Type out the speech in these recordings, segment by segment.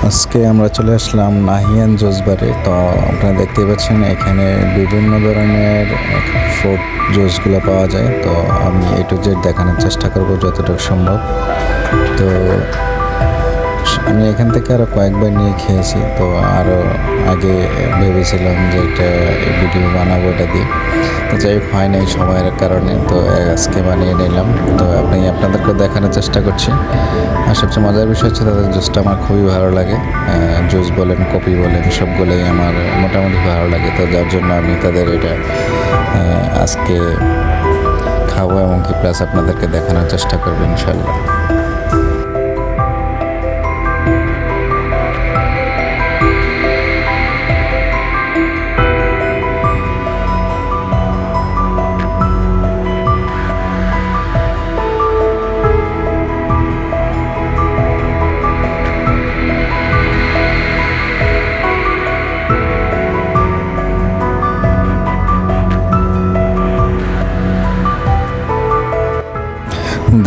আজকে আমরা চলে আসলাম নাহিয়ান জুসবারে। তো আপনারা দেখতে পাচ্ছেন এখানে বিভিন্ন ধরনের ফ্রুট জুসগুলো পাওয়া যায়। তো আমি এ টু জেড দেখানোর চেষ্টা করব যতটুকু সম্ভব। তো আমি এখান থেকে আরও কয়েকবার নিয়ে খেয়েছি। তো আরও আগে ভেবেছিলাম যে একটা ভিডিও বানাবো এটা দিয়ে, তো যাই হোক হয় নাই সময়ের কারণে। তো আজকে বানিয়ে নিলাম। তো আপনাদেরকে দেখানোর চেষ্টা করছি। আর সবচেয়ে মজার বিষয় হচ্ছে তাদের জুসটা আমার খুবই ভালো লাগে। জুস বলেন, কফি বলেন, সবগুলোই আমার মোটামুটি ভালো লাগে। তো যার জন্য আমি তাদের এটা আজকে খাবো, এমনকি প্লাস আপনাদেরকে দেখানোর চেষ্টা করবো ইনশাল্লাহ।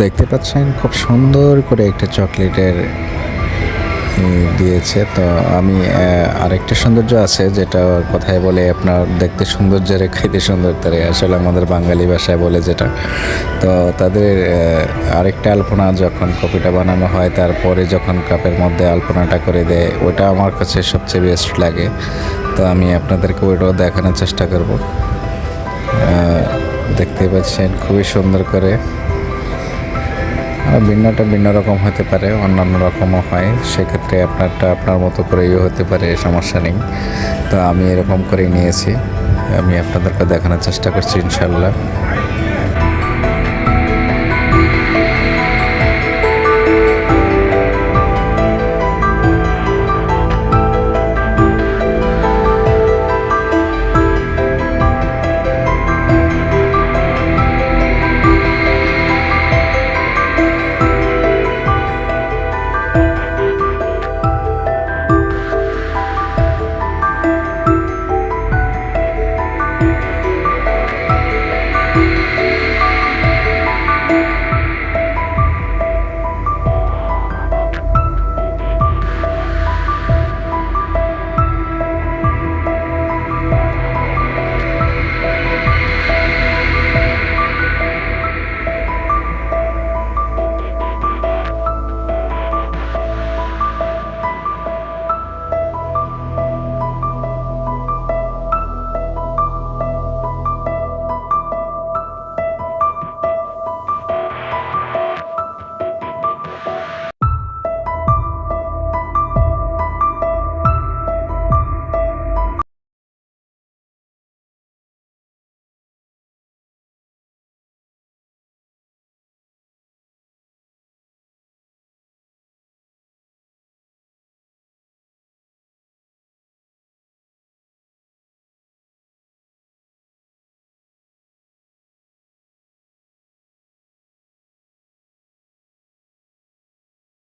দেখতে পাচ্ছেন খুব সুন্দর করে একটা চকলেটের দিয়েছে। তো আমি আরেকটা সৌন্দর্য আছে যেটা কথায় বলে আপনার দেখতে সৌন্দর্যের খাইতে সুন্দর তারে, আসলে আমাদের বাঙালি ভাষায় বলে যেটা। তো তাদের আরেকটা আলপনা যখন কপিটা বানানো হয় তারপরে যখন কাপের মধ্যে আলপনাটা করে দেয়, ওটা আমার কাছে সবচেয়ে বেস্ট লাগে। তো আমি আপনাদেরকে ওইটাও দেখানোর চেষ্টা করব। দেখতে পাচ্ছেন খুবই সুন্দর করে। ভিন্নটা ভিন্ন রকম হতে পারে, অন্যান্য রকমও হয়, সেক্ষেত্রে আপনারটা আপনার মতো করেই হতে পারে, সমস্যা নেই। তো আমি এরকম করেই নিয়েছি, আমি আপনাদেরকে দেখানোর চেষ্টা করছি ইনশাল্লাহ।